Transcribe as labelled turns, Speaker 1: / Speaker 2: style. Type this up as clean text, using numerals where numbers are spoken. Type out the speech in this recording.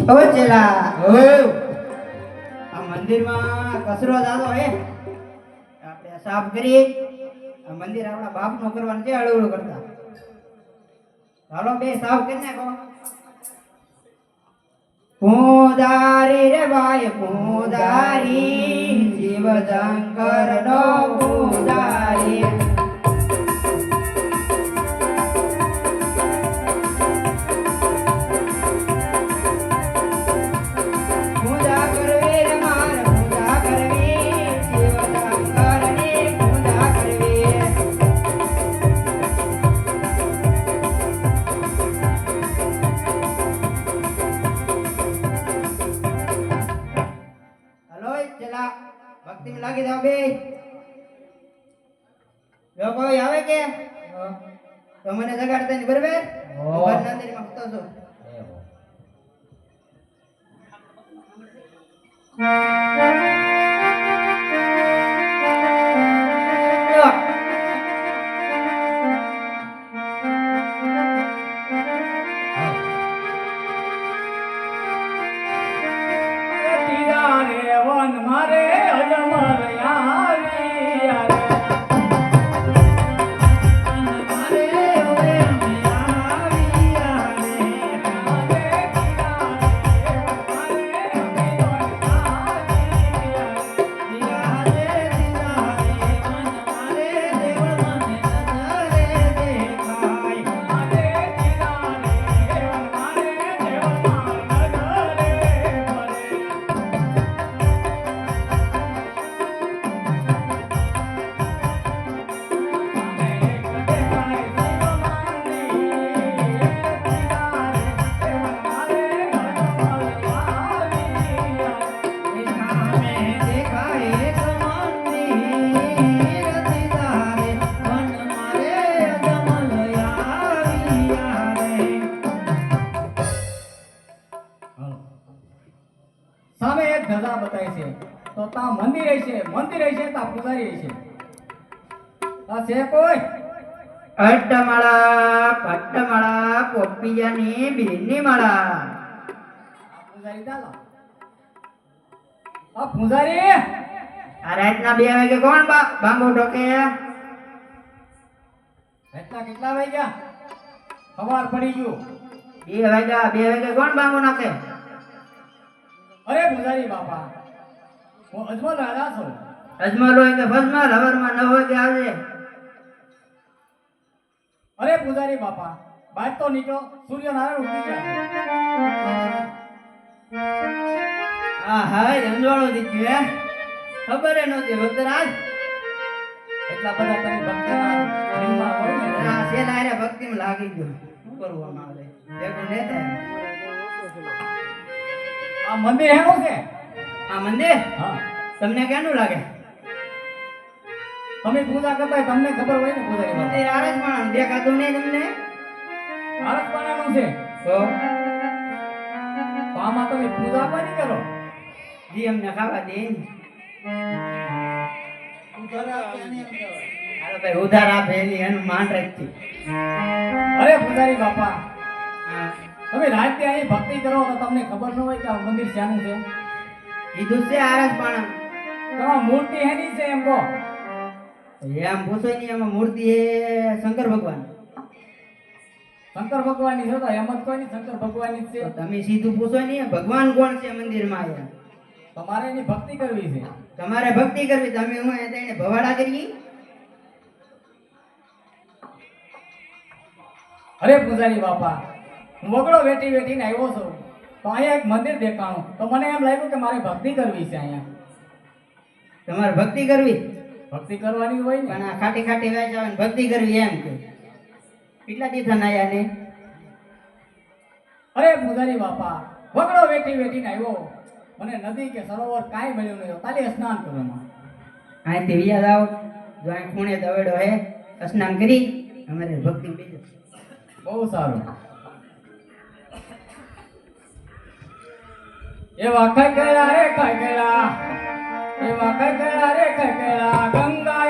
Speaker 1: ઓ ચેલા ઓ આ મંદિરમાં કચરો જાતો હે આપણે સાફ કરીએ આ મંદિર આપણા બાપનો કરવાનું છે અળવળું કરતા હાલો બે સાફ કરી નાખો પૂજારી રે ભાઈ પૂજારી શિવ શંકર નો પૂજારી ભક્તિ માં લાગી જાવ બે જો કોઈ આવે કે તો મને જગાડતા નહીં બરાબર મંદિર માં ફરતો છો
Speaker 2: તો તા મંદિર છે તા પૂજારી છે તા છે કોઈ
Speaker 1: પટ્ટમાળા પોપીયાની બીની માળા
Speaker 2: પૂજારી દાલા આ પૂજારી
Speaker 1: આ રાતના 2 વાગે કોણ બાંગો ઠોકે
Speaker 2: રાતના કેટલા વાગ્યા સવાર પડી ગયું
Speaker 1: 2 વાગે કોણ બાંગો નાખે
Speaker 2: અરે પૂજારી બાપા હું અજમલ રાજા છું
Speaker 1: અજમલ હોય કે ફજમલ હવારમાં 9 વાગે આવજે
Speaker 2: અરે પૂજારી બાપા બાદ તો નીકળો સૂર્યનારાયણ ઉગી ગયા
Speaker 1: હા રંજવાળો દીધી હે ખબર એ નહોતી ભક્તરાજ
Speaker 2: એટલા બધા તમે ભક્તના દિલમાં હોય ને
Speaker 1: આ સેલા રે ભક્તિમાં લાગી ગયો શું કરવાનું આવે દેખો ને
Speaker 2: આ મંદિર હેનું છે
Speaker 1: આ મંદિર
Speaker 2: હા
Speaker 1: તમને કેનું લાગે
Speaker 2: તમે પૂજા કરતા હોય તમને ખબર હોય ને પૂજારી
Speaker 1: મંદિર આરસમાણ દેખાતું નહીં તમને
Speaker 2: આરસપાણાનું છે
Speaker 1: તો
Speaker 2: આમાં તમે પૂજા કોની કરો
Speaker 1: જી અમને ખાવા દે હાલો ભાઈ ઉધાર આપે એની એનું માન રાખતી
Speaker 2: અરે પૂજારી બાપા
Speaker 1: હા
Speaker 2: તમે રાતે અહીં ભક્તિ કરો તો તમને ખબર ન હોય કે આ મંદિર શાનું છે
Speaker 1: કીધું છે આરસપાણા
Speaker 2: તમારી મૂર્તિ હેની છે એમ કહો
Speaker 1: એમ પૂછો નહીં એમાં મૂર્તિ એ શંકર ભગવાન
Speaker 2: શંકર ભગવાનની છે તો એમ જ કોઈ નહીં શંકર ભગવાનની જ
Speaker 1: તો
Speaker 2: છે
Speaker 1: તમે સીધું પૂછો નહીં ભગવાન કોણ છે મંદિરમાં આયા
Speaker 2: તમારે એની ભક્તિ કરવી છે
Speaker 1: તમારે ભક્તિ કરવી તમે હું એને ભવાડા કરી
Speaker 2: અરે પૂજારી બાપા હું વગડો વેઠીને આવ્યો છું તો અહીંયા એક મંદિર દેખાણું તો મને એમ લાગ્યું કે મારે ભક્તિ કરવી છે અહીંયા
Speaker 1: તમારે ભક્તિ કરવી
Speaker 2: ભક્તિ કરવાની હોય ને
Speaker 1: પણ આ ખાટી ખાટી વાંચ આવે ને ભક્તિ કરવી એમ કે કેટલા દીધા નાયા ને
Speaker 2: અરે પૂજારી બાપા વગડો વેઠીને આવ્યો મને નદી કે સરોવર કાંઈ મળ્યું નહીં તાલી સ્નાન કરવામાં
Speaker 1: અહીંથી વિયા જાઓ જો અહીં ખૂણે દવેડો હે સ્નાન કરી અમારે ભક્તિ બીજો
Speaker 2: બહુ સારું એવા ખગડા રે ખગડા એવા ખગડા રે ખગડા ગંગા